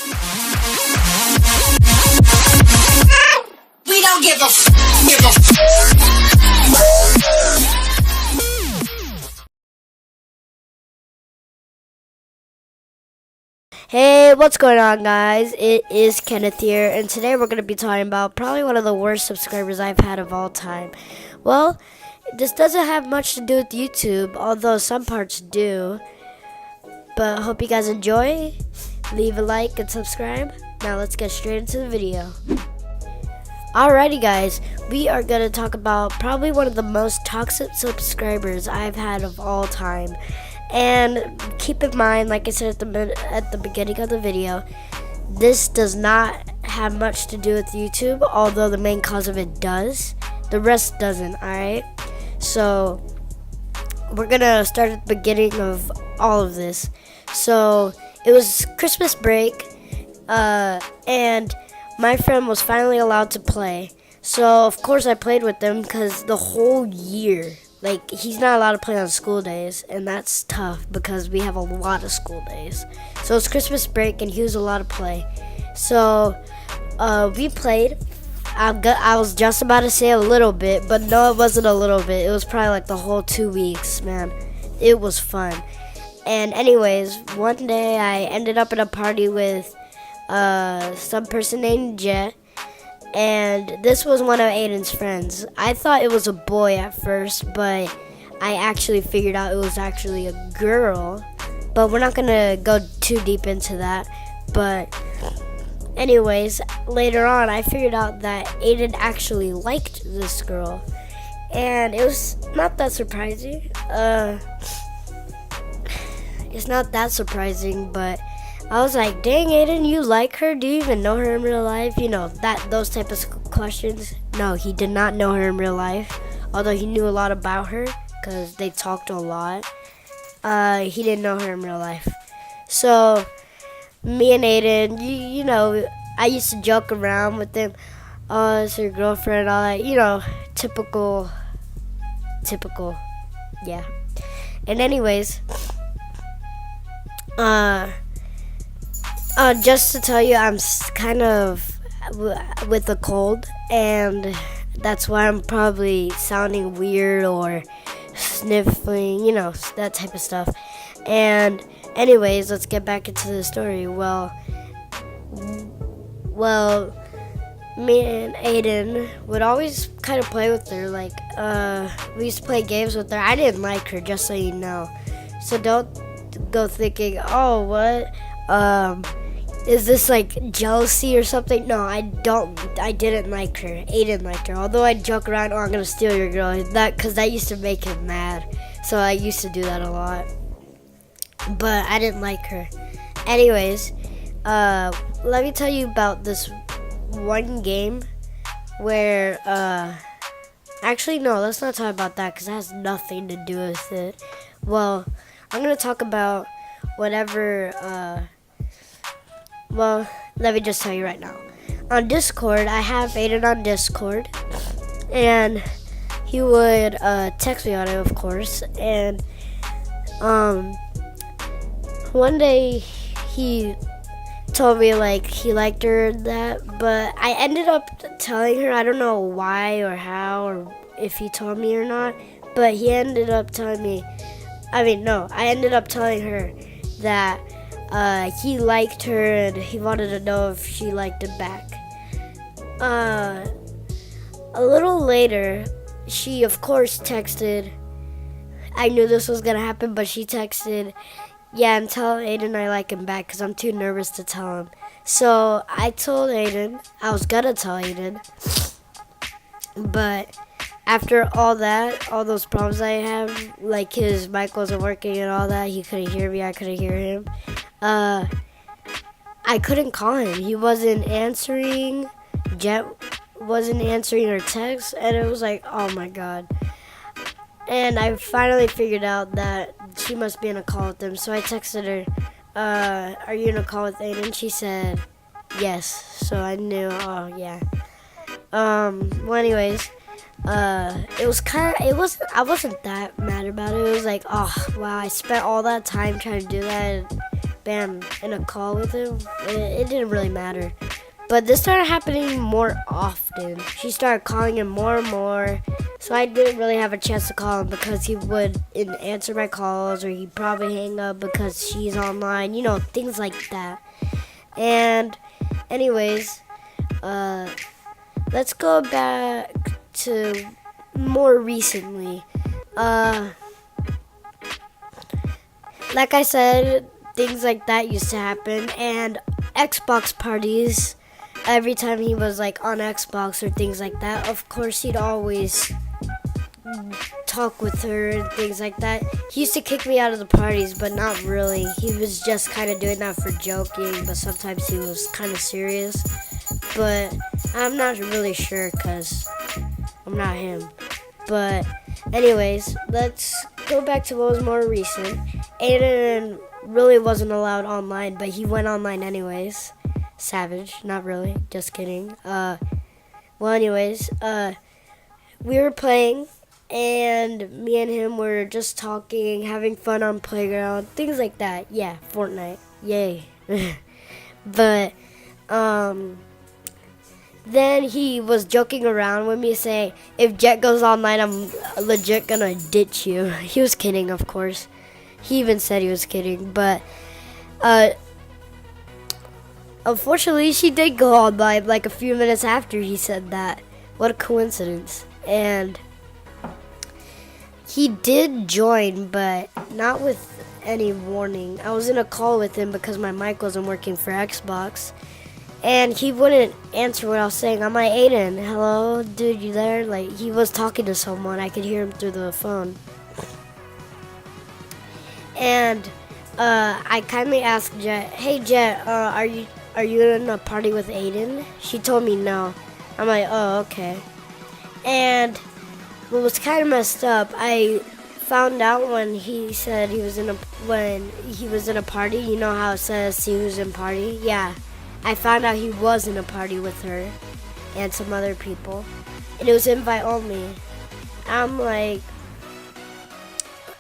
We don't give a Hey, what's going on, guys? It is Kenneth here, and today we're going to be talking about probably one of the worst subscribers I've had of all time. Well, this doesn't have much to do with YouTube, although some parts do. But I hope you guys enjoy. Leave a like and subscribe. Now let's get straight into the video. Alrighty, guys, we are going to talk about probably one of the most toxic subscribers I've had of all time. And keep in mind, like I said at the beginning of the video, this does not have much to do with YouTube, although the main cause of it does. The rest doesn't, alright? So, we're gonna start at the beginning of all of this. So, it was Christmas break, and my friend was finally allowed to play. So, of course, I played with them because the whole year, like, he's not allowed to play on school days, and that's tough because we have a lot of school days. So it's Christmas break, and he was allowed to play. So we played. I was just about to say a little bit, but no, it wasn't a little bit. It was probably like the whole 2 weeks, man. It was fun. And anyways, one day I ended up at a party with some person named Jet. And this was one of Aiden's friends. I thought it was a boy at first, but I actually figured out it was actually a girl. But we're not gonna go too deep into that. But anyways, later on I figured out that Aiden actually liked this girl. And it was not that surprising. It's not that surprising, but I was like, dang, Aiden, you like her? Do you even know her in real life? You know, those type of questions. No, he did not know her in real life, although he knew a lot about her because they talked a lot. He didn't know her in real life. So, me and Aiden, you know, I used to joke around with him. Oh, it's your girlfriend, all that. You know, typical, yeah. And anyways, just to tell you, I'm kind of with a cold, and that's why I'm probably sounding weird or sniffling, you know, that type of stuff. And anyways, let's get back into the story. Well, me and Aiden would always kind of play with her. Like, we used to play games with her. I didn't like her, just so you know. So don't go thinking, oh, what? Is this like jealousy or something? No, I didn't like her. Aiden liked her. Although I joke around, oh, I'm gonna steal your girl. Because that used to make him mad. So I used to do that a lot. But I didn't like her. Anyways, let me tell you about this one game where, actually, no, let's not talk about that because that has nothing to do with it. Well, I'm gonna talk about whatever, well, let me just tell you right now. On Discord, I have Aiden on Discord, and he would text me on it, of course. And one day he told me like he liked her and that, but I ended up telling her. I don't know why or how or if he told me or not, but he ended up telling me. I ended up telling her that he liked her and he wanted to know if she liked him back. A little later, she of course texted. I knew this was gonna happen, but she texted, yeah, and tell Aiden I like him back because I'm too nervous to tell him. So I told Aiden, I was gonna tell Aiden, but after all that, all those problems I have, like his mic wasn't working and all that, he couldn't hear me, I couldn't hear him. I couldn't call him. He wasn't answering. Jet wasn't answering her text, and it was like, oh my god. And I finally figured out that she must be in a call with him, so I texted her, are you in a call with Aiden? She said, yes. So I knew, oh yeah. Well, anyways, I wasn't that mad about it. It was like, oh wow, I spent all that time trying to do that, and bam, in a call with him. It didn't really matter. But this started happening more often. She started calling him more and more. So I didn't really have a chance to call him because he wouldn't answer my calls, or he'd probably hang up because she's online, things like that. And anyways, let's go back to more recently. Like I said, things like that used to happen, and Xbox parties, every time he was like on Xbox or things like that, of course he'd always talk with her and things like that. He used to kick me out of the parties, but not really. He was just kind of doing that for joking, but sometimes he was kind of serious. But I'm not really sure because I'm not him. But anyways, let's go back to what was more recent. Aiden really wasn't allowed online, but he went online anyways. Savage, not really, just kidding. We were playing, and me and him were just talking, having fun on playground, things like that. Yeah, Fortnite, yay. But then he was joking around with me, saying, if Jet goes online, I'm legit gonna ditch you. He was kidding, of course. He even said he was kidding, but unfortunately, she did go online like a few minutes after he said that. What a coincidence. And he did join, but not with any warning. I was in a call with him because my mic wasn't working for Xbox. And he wouldn't answer what I was saying. I'm like, Aiden, hello, dude, you there? Like, he was talking to someone. I could hear him through the phone. And I kindly asked Jet, hey, Jet, are you in a party with Aiden? She told me no. I'm like, oh, okay. And what was kind of messed up, I found out when he said when he was in a party. You know how it says see who's in party? Yeah. I found out he was in a party with her and some other people, and it was invite only. I'm like,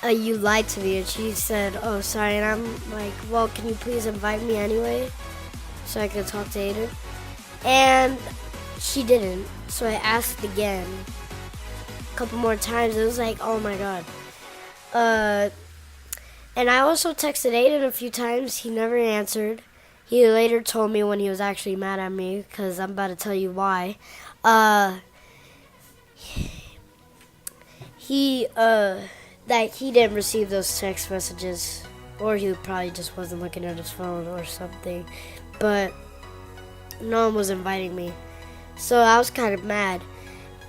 you lied to me. And she said, oh, sorry. And I'm like, well, can you please invite me anyway so I can talk to Aiden? And she didn't, so I asked again a couple more times. It was like, oh my god. And I also texted Aiden a few times. He never answered. He later told me when he was actually mad at me, because I'm about to tell you why. That he didn't receive those text messages, or he probably just wasn't looking at his phone or something. But no one was inviting me, so I was kind of mad.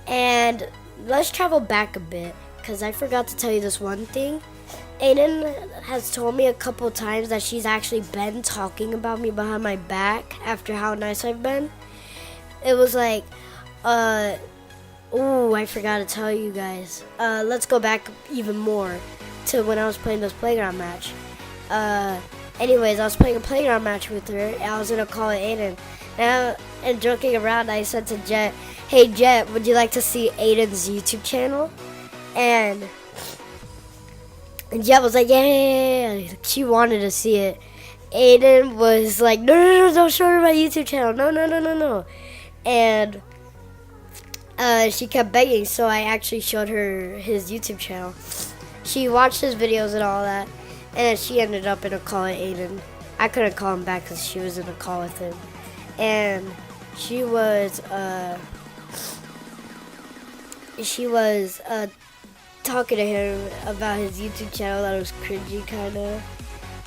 And let's travel back a bit, because I forgot to tell you this one thing. Aiden has told me a couple times that she's actually been talking about me behind my back after how nice I've been. It was like, I forgot to tell you guys. Let's go back even more to when I was playing this playground match. Anyways, I was playing a playground match with her, and I was in a call with Aiden. And joking around, I said to Jet, hey Jet, would you like to see Aiden's YouTube channel? And Jet was like, yeah. She wanted to see it. Aiden was like, no, don't show her my YouTube channel. No. And she kept begging, so I actually showed her his YouTube channel. She watched his videos and all that, and she ended up in a call with Aiden. I couldn't call him back because she was in a call with him. And she was talking to him about his YouTube channel that was cringy kind of.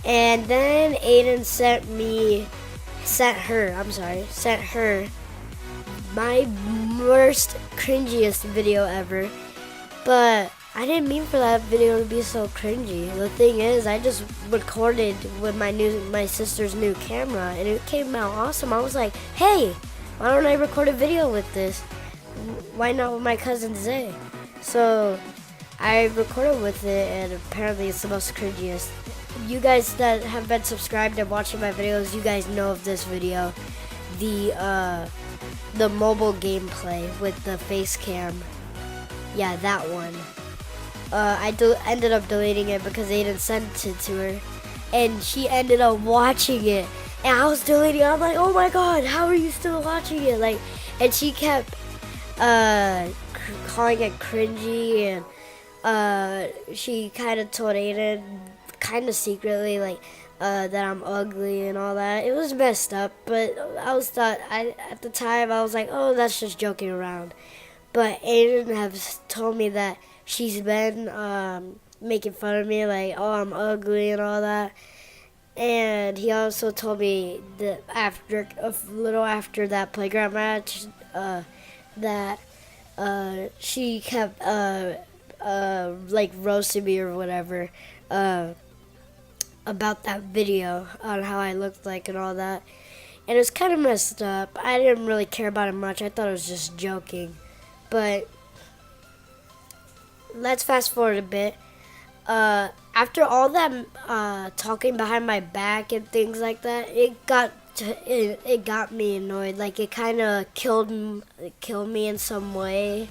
And then Aiden sent her my worst, cringiest video ever. But I didn't mean for that video to be so cringy. The thing is, I just recorded with my sister's new camera, and it came out awesome. I was like, hey, why don't I record a video with this? Why not with my cousin Zay? So I recorded with it, and apparently it's the most cringiest. You guys that have been subscribed and watching my videos, you guys know of this video. The mobile gameplay with the face cam. Yeah, that one. I ended up deleting it because Aiden sent it to her. and she ended up watching it. And I was deleting it. I'm like, oh my god, how are you still watching it? Like, and she kept calling it cringy, and she kind of told Aiden, kind of secretly, like, that I'm ugly and all that. It was messed up, but at the time I was like, oh, that's just joking around. But Aiden has told me that she's been making fun of me, like, oh, I'm ugly and all that. And he also told me that a little after that playground match, that she kept like roasting me or whatever about that video on how I looked like and all that. And it was kind of messed up. I didn't really care about it much. I thought it was just joking. But let's fast forward a bit. After all that talking behind my back and things like that, it got me annoyed. Like, it kind of killed me in some way.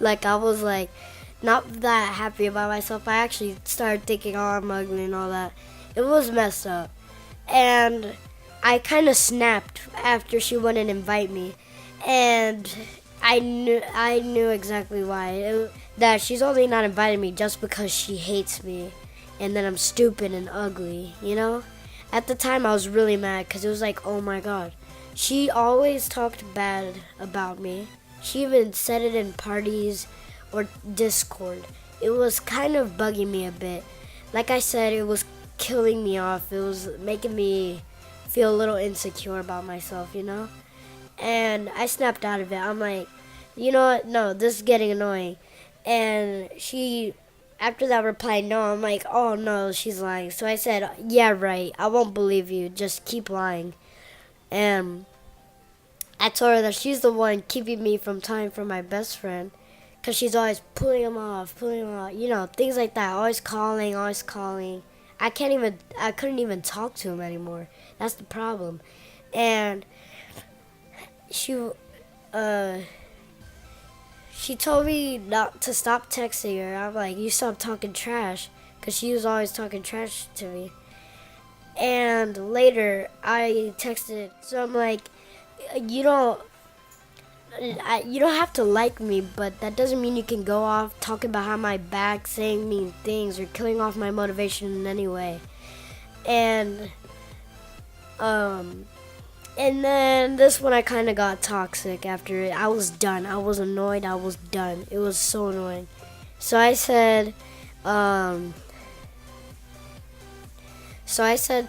Like, I was like not that happy about myself. I actually started thinking, oh, I'm ugly and all that. It was messed up, and I kind of snapped after she wouldn't invite me, and I knew exactly why. That she's only not inviting me just because she hates me, and that I'm stupid and ugly, you know? At the time, I was really mad because it was like, oh my god. She always talked bad about me. She even said it in parties or Discord. It was kind of bugging me a bit. Like I said, it was killing me off. It was making me feel a little insecure about myself, you know? And I snapped out of it. I'm like, you know what? No, this is getting annoying. And she, after that, replied no. I'm like, oh no, she's lying. So I said, yeah, right. I won't believe you. Just keep lying. And I told her that she's the one keeping me from time for my best friend. Because she's always pulling him off, you know, things like that. Always calling. I couldn't even talk to him anymore. That's the problem. And she told me not to stop texting her. I'm like, you stop talking trash, because she was always talking trash to me. And later, I texted, so I'm like, you don't have to like me, but that doesn't mean you can go off talking behind my back, saying mean things, or killing off my motivation in any way. And then this one I kind of got toxic after it. I was done. I was annoyed. I was done. It was so annoying. So I said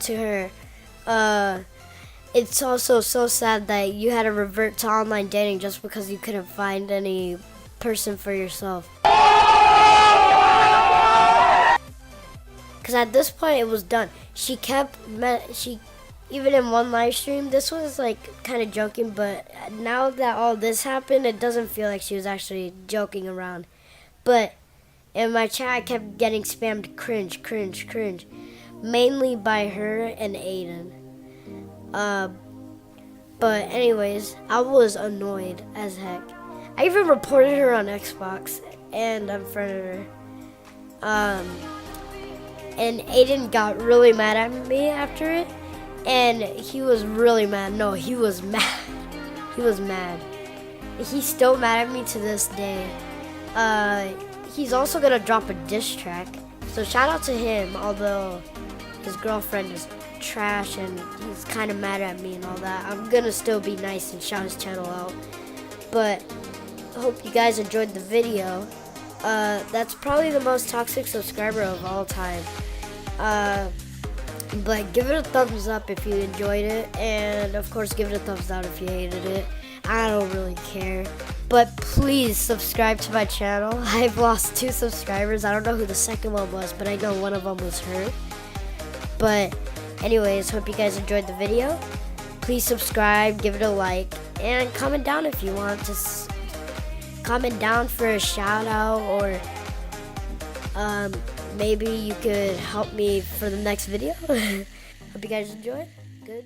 to her, it's also so sad that you had to revert to online dating just because you couldn't find any person for yourself. Because at this point, it was done. Even in one live stream, this was like kind of joking, but now that all this happened, it doesn't feel like she was actually joking around. But in my chat, I kept getting spammed cringe, mainly by her and Aiden. But anyways, I was annoyed as heck. I even reported her on Xbox and unfriended her. And Aiden got really mad at me after it, and he was really mad. No, he was mad. He was mad. He's still mad at me to this day. He's also gonna drop a diss track, so shout out to him, although his girlfriend is trash and he's kind of mad at me and all that. I'm gonna still be nice and shout his channel out. But I hope you guys enjoyed the video. That's probably the most toxic subscriber of all time. But give it a thumbs up if you enjoyed it, and of course give it a thumbs down if you hated it. I don't really care. But please subscribe to my channel. I've lost 2 subscribers. I don't know who the second one was, but I know one of them was her. But anyways, hope you guys enjoyed the video. Please subscribe, give it a like, and comment down if you want to comment down for a shout out, or maybe you could help me for the next video. Hope you guys enjoy. Good.